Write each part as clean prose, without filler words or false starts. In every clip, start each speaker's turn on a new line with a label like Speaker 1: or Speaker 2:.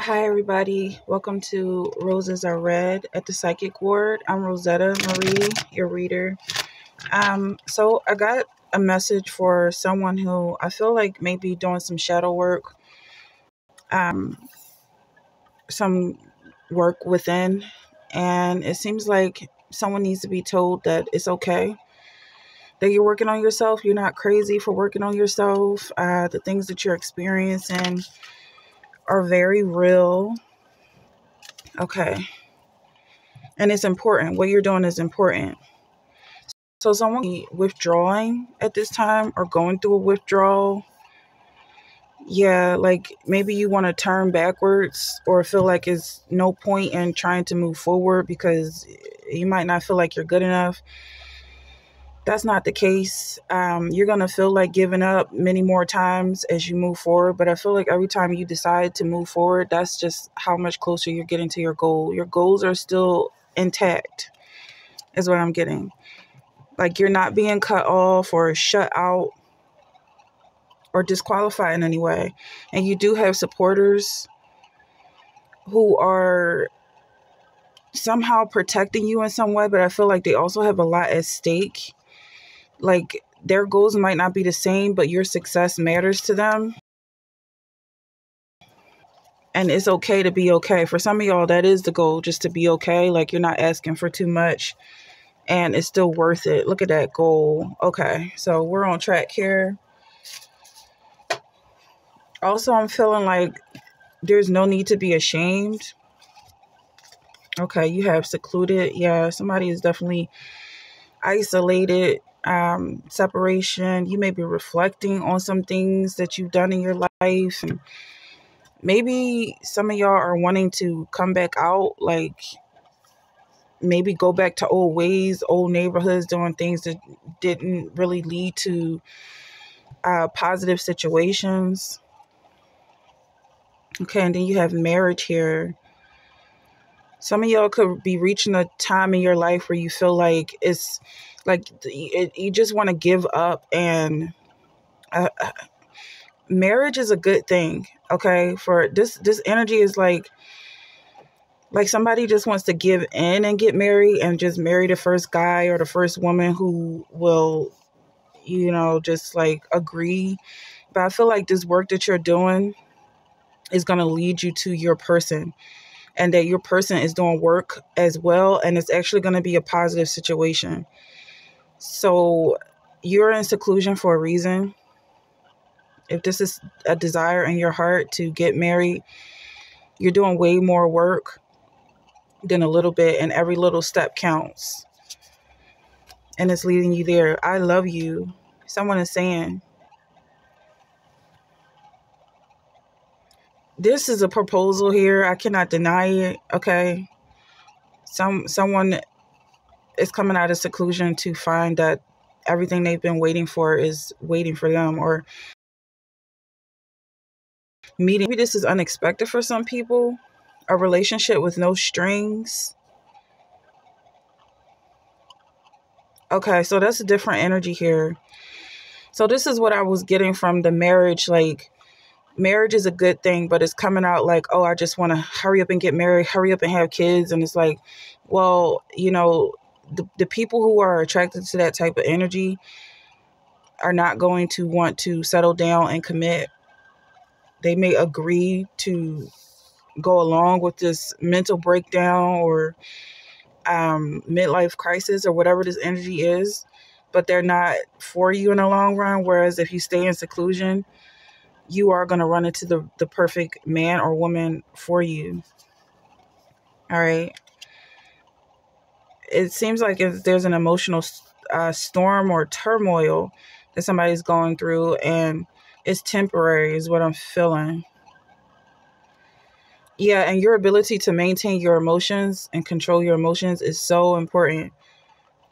Speaker 1: Hi, everybody. Welcome to Roses Are Red at the Psychic Ward. I'm Rosetta Marie, your reader. So I got a message for someone who I feel like may be doing some shadow work, um, some work within, and it seems like someone needs to be told that it's okay, that you're working on yourself. You're not crazy for working on yourself. The things that you're experiencing are very real. Okay. And it's important. What you're doing is important. So someone withdrawing at this time or going through a withdrawal, yeah, like maybe you want to turn backwards or feel like it's no point in trying to move forward because you might not feel like you're good enough. That's not the case. You're going to feel like giving up many more times as you move forward. But I feel like every time you decide to move forward, that's just how much closer you're getting to your goal. Your goals are still intact, is what I'm getting. Like you're not being cut off or shut out or disqualified in any way. And you do have supporters who are somehow protecting you in some way, but I feel like they also have a lot at stake. Like their goals might not be the same, but your success matters to them. And it's okay to be okay. For some of y'all, that is the goal, just to be okay. Like you're not asking for too much and it's still worth it. Look at that goal. Okay, so we're on track here. Also, I'm feeling like there's no need to be ashamed. Okay, you have secluded. Yeah, somebody is definitely isolated, separation. You may be reflecting on some things that you've done in your life. And maybe some of y'all are wanting to come back out, like maybe go back to old ways, old neighborhoods, doing things that didn't really lead to positive situations. Okay, and then you have marriage here. Some of y'all could be reaching a time in your life where you feel like it's like you just want to give up. And marriage is a good thing. Okay, for this energy is like somebody just wants to give in and get married and just marry the first guy or the first woman who will, just like agree. But I feel like this work that you're doing is going to lead you to your person, and that your person is doing work as well. And it's actually going to be a positive situation. So you're in seclusion for a reason. If this is a desire in your heart to get married, you're doing way more work than a little bit, and every little step counts. And it's leading you there. I love you. Someone is saying, this is a proposal here. I cannot deny it. Okay. Someone is coming out of seclusion to find that everything they've been waiting for is waiting for them, or meeting. Maybe this is unexpected for some people. A relationship with no strings. Okay, so that's a different energy here. So this is what I was getting from the marriage. Like, marriage is a good thing, but it's coming out like, oh, I just want to hurry up and get married, hurry up and have kids. And it's like, well, the people who are attracted to that type of energy are not going to want to settle down and commit. They may agree to go along with this mental breakdown or midlife crisis or whatever this energy is, but they're not for you in the long run. Whereas if you stay in seclusion, you are going to run into the perfect man or woman for you. All right. It seems like if there's an emotional storm or turmoil that somebody's going through, and it's temporary is what I'm feeling. Yeah, and your ability to maintain your emotions and control your emotions is so important.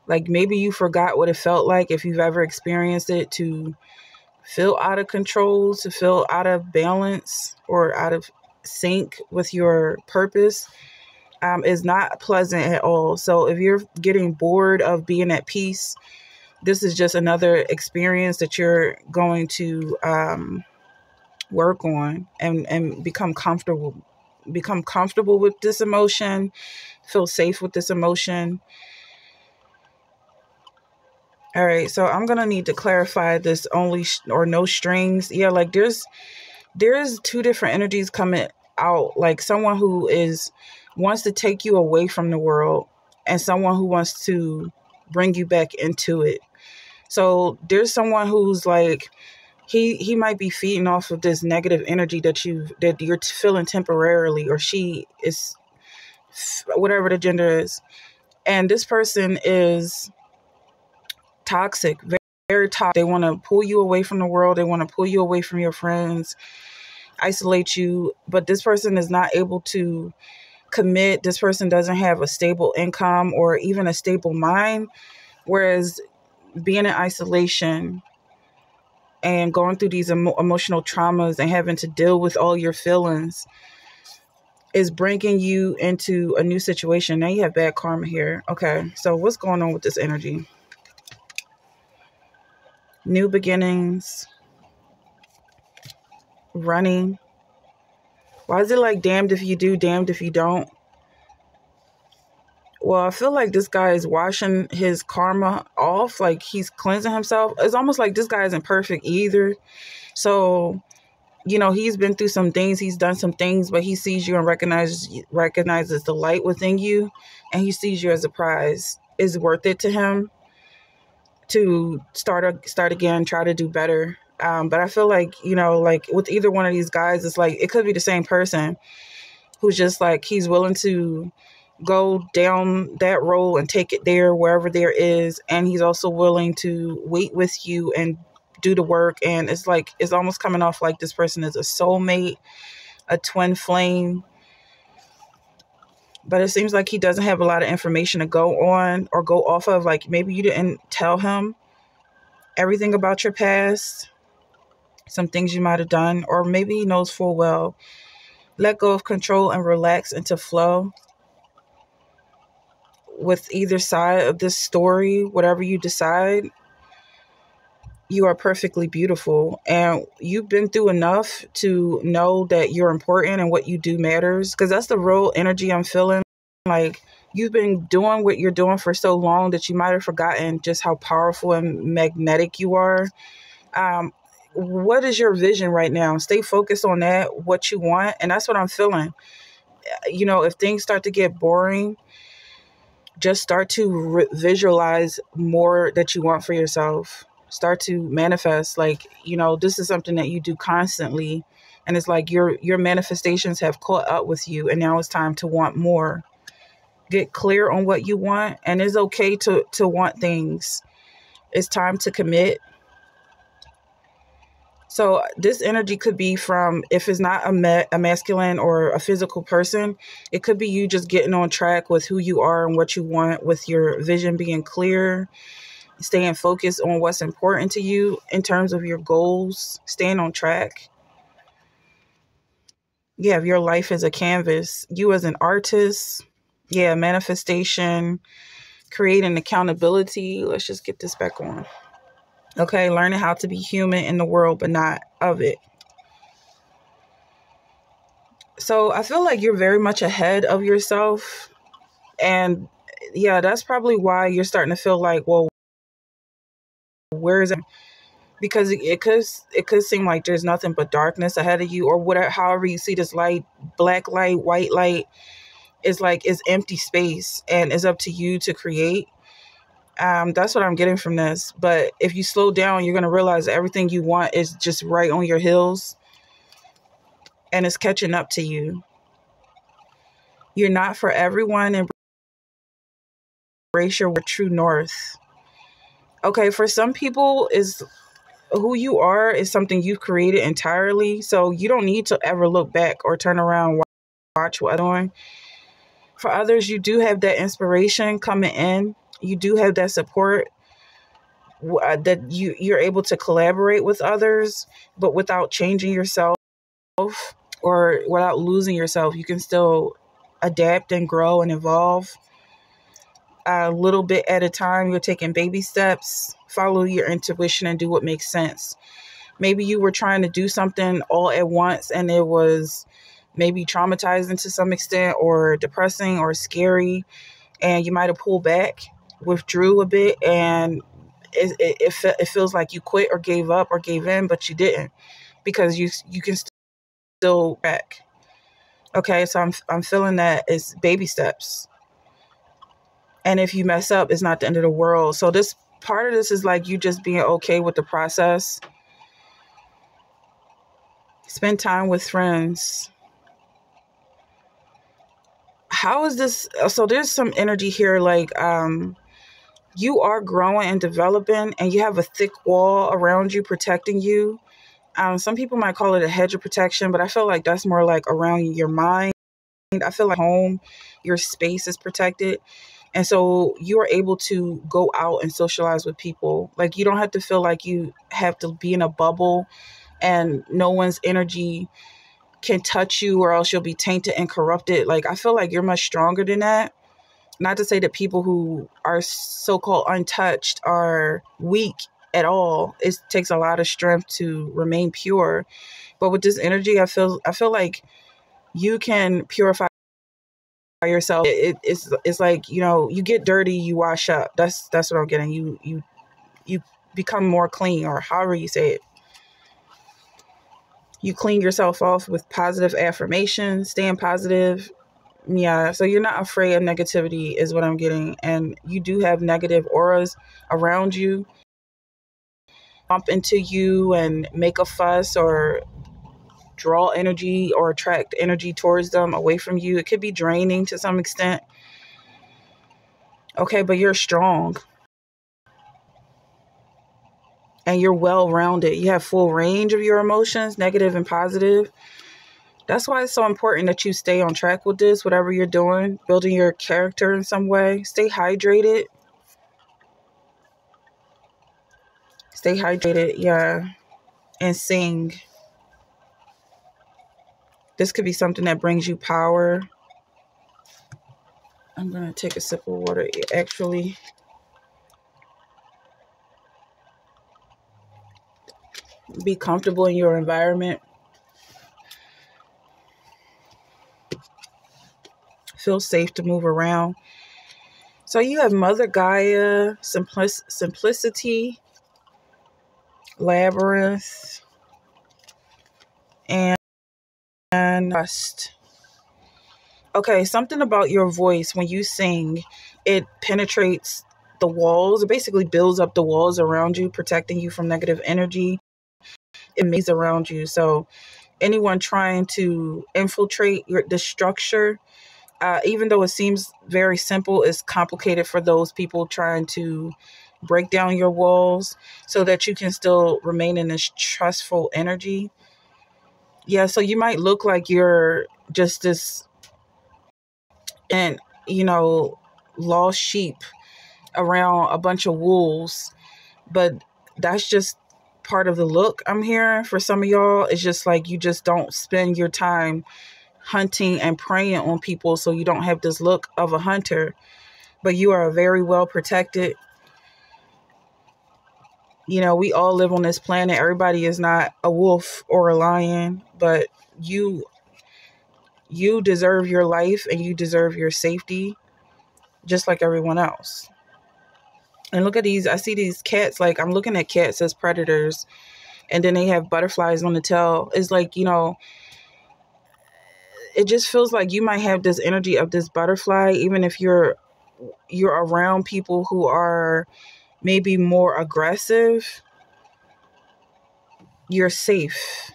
Speaker 1: Like maybe you forgot what it felt like, if you've ever experienced it, to feel out of control, to feel out of balance or out of sync with your purpose. Is not pleasant at all. So if you're getting bored of being at peace, this is just another experience that you're going to work on and become comfortable become comfortable with this emotion, feel safe with this emotion. All right, so I'm gonna need to clarify this only or no strings. Yeah, like there's two different energies coming out. Like someone who wants to take you away from the world, and someone who wants to bring you back into it. So there's someone who's like he might be feeding off of this negative energy that you're feeling temporarily, or she is, whatever the gender is, and this person is toxic, very, very toxic. They want to pull you away from the world. They want to pull you away from your friends, isolate you. But this person is not able to commit. This person doesn't have a stable income or even a stable mind. Whereas being in isolation and going through these emotional traumas and having to deal with all your feelings is bringing you into a new situation. Now you have bad karma here. Okay, so what's going on with this energy? New beginnings, running. Why is it like damned if you do, damned if you don't? Well, I feel like this guy is washing his karma off, like he's cleansing himself. It's almost like this guy isn't perfect either. So, he's been through some things, he's done some things, but he sees you and recognizes the light within you, and he sees you as a prize. Is worth it to him to start again, try to do better. But I feel like, like with either one of these guys, it's like it could be the same person who's just like he's willing to go down that road and take it there wherever there is, and he's also willing to wait with you and do the work. And it's like it's almost coming off like this person is a soulmate, a twin flame. But it seems like he doesn't have a lot of information to go on or go off of. Like maybe you didn't tell him everything about your past, some things you might have done, or maybe he knows full well. Let go of control and relax into flow with either side of this story. Whatever you decide, you are perfectly beautiful, and you've been through enough to know that you're important and what you do matters, because that's the real energy I'm feeling. Like you've been doing what you're doing for so long that you might have forgotten just how powerful and magnetic you are. What is your vision right now? Stay focused on that, what you want. And that's what I'm feeling. If things start to get boring, just start to visualize more that you want for yourself. Start to manifest. Like, this is something that you do constantly. And it's like your manifestations have caught up with you. And now it's time to want more. Get clear on what you want. And it's okay to want things. It's time to commit. So this energy could be from, if it's not a masculine or a physical person, it could be you just getting on track with who you are and what you want, with your vision being clear, staying focused on what's important to you in terms of your goals, staying on track. Yeah, if your life is a canvas, you as an artist, manifestation, creating accountability. Let's just get this back on. Okay, learning how to be human in the world, but not of it. So I feel like you're very much ahead of yourself. And yeah, that's probably why you're starting to feel like, well, where is it? Because it could seem like there's nothing but darkness ahead of you, or whatever. However you see this light, black light, white light, is like it's empty space, and it's up to you to create. That's what I'm getting from this. But if you slow down, you're going to realize everything you want is just right on your heels, and it's catching up to you. You're not for everyone, and embrace your true north. Okay, for some people, is who you are is something you've created entirely. So you don't need to ever look back or turn around, watch what I'm doing. For others, you do have that inspiration coming in. You do have that support, that you're able to collaborate with others, but without changing yourself or without losing yourself. You can still adapt and grow and evolve a little bit at a time. You're taking baby steps. Follow your intuition and do what makes sense. Maybe you were trying to do something all at once and it was maybe traumatizing to some extent, or depressing or scary, and you might have pulled back, withdrew a bit, and it feels like you quit or gave up or gave in, but you didn't, because you can still back. Okay, so I'm feeling that it's baby steps, and if you mess up, it's not the end of the world. So this part of this is like you just being okay with the process. Spend time with friends. How is this? So there's some energy here, like you are growing and developing, and you have a thick wall around you protecting you. Some people might call it a hedge of protection, but I feel like that's more like around your mind. I feel like home, your space is protected. And so you are able to go out and socialize with people. Like, you don't have to feel like you have to be in a bubble and no one's energy can touch you, or else you'll be tainted and corrupted. Like, I feel like you're much stronger than that. Not to say that people who are so-called untouched are weak at all. It takes a lot of strength to remain pure. But with this energy, I feel like you can purify yourself. It's like, you get dirty, you wash up. That's what I'm getting. You become more clean, or however you say it. You clean yourself off with positive affirmations, staying positive. Yeah, so you're not afraid of negativity is what I'm getting. And you do have negative auras around you, bump into you and make a fuss, or draw energy or attract energy towards them, away from you. It could be draining to some extent. Okay, but you're strong. And you're well-rounded. You have full range of your emotions, negative and positive. That's why it's so important that you stay on track with this, whatever you're doing, building your character in some way. Stay hydrated. Stay hydrated, yeah. And sing. This could be something that brings you power. I'm going to take a sip of water, actually. Be comfortable in your environment. Feel safe to move around. So you have Mother Gaia, Simplicity, Labyrinth, and Trust. Okay, something about your voice when you sing, it penetrates the walls. It basically builds up the walls around you, protecting you from negative energy. It moves around you. So anyone trying to infiltrate the structure, even though it seems very simple, it's complicated for those people trying to break down your walls so that you can still remain in this trustful energy. Yeah, so you might look like you're just this, and lost sheep around a bunch of wolves, but that's just part of the look I'm hearing for some of y'all. It's just like you just don't spend your time hunting and preying on people, so you don't have this look of a hunter, but you are very well protected. We all live on this planet. Everybody is not a wolf or a lion, but you deserve your life and you deserve your safety just like everyone else. And look at these. I see these cats. Like, I'm looking at cats as predators, and then they have butterflies on the tail. It's like, it just feels like you might have this energy of this butterfly, even if you're around people who are maybe more aggressive. You're safe.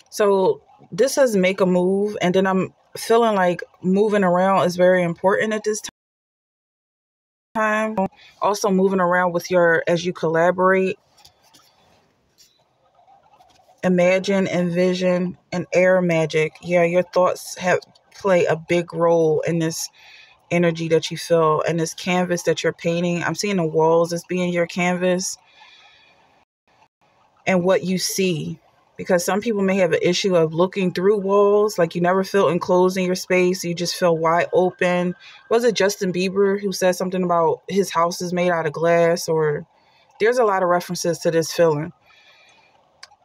Speaker 1: So this says make a move, and then I'm feeling like moving around is very important at this time. Also moving around as you collaborate. Imagine, envision, and air magic. Yeah, your thoughts play a big role in this energy that you feel, and this canvas that you're painting. I'm seeing the walls as being your canvas, and what you see. Because some people may have an issue of looking through walls, like you never feel enclosed in your space. You just feel wide open. Was it Justin Bieber who said something about his house is made out of glass? Or there's a lot of references to this feeling.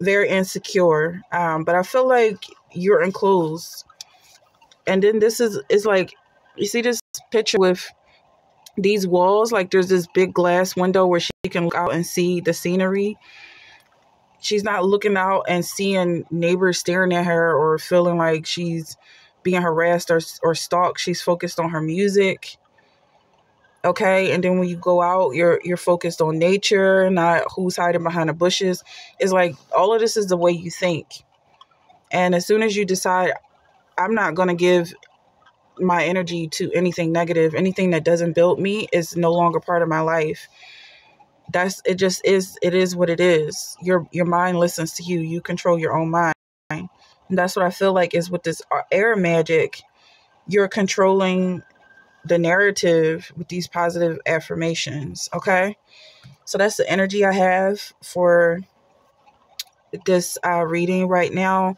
Speaker 1: very insecure. But I feel like you're enclosed. And then this is like, you see this picture with these walls, like there's this big glass window where she can look out and see the scenery. She's not looking out and seeing neighbors staring at her or feeling like she's being harassed or stalked. She's focused on her music. Okay. And then when you go out, you're focused on nature, not who's hiding behind the bushes. It's like all of this is the way you think. And as soon as you decide, I'm not going to give my energy to anything negative, anything that doesn't build me is no longer part of my life. It is what it is. Your mind listens to you. You control your own mind. And that's what I feel like is with this air magic. You're controlling the narrative with these positive affirmations. Okay. So that's the energy I have for this reading right now.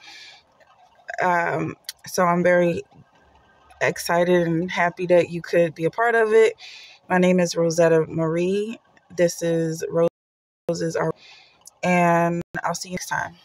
Speaker 1: So I'm very excited and happy that you could be a part of it. My name is Rosetta Marie. This is Roses Are, and I'll see you next time.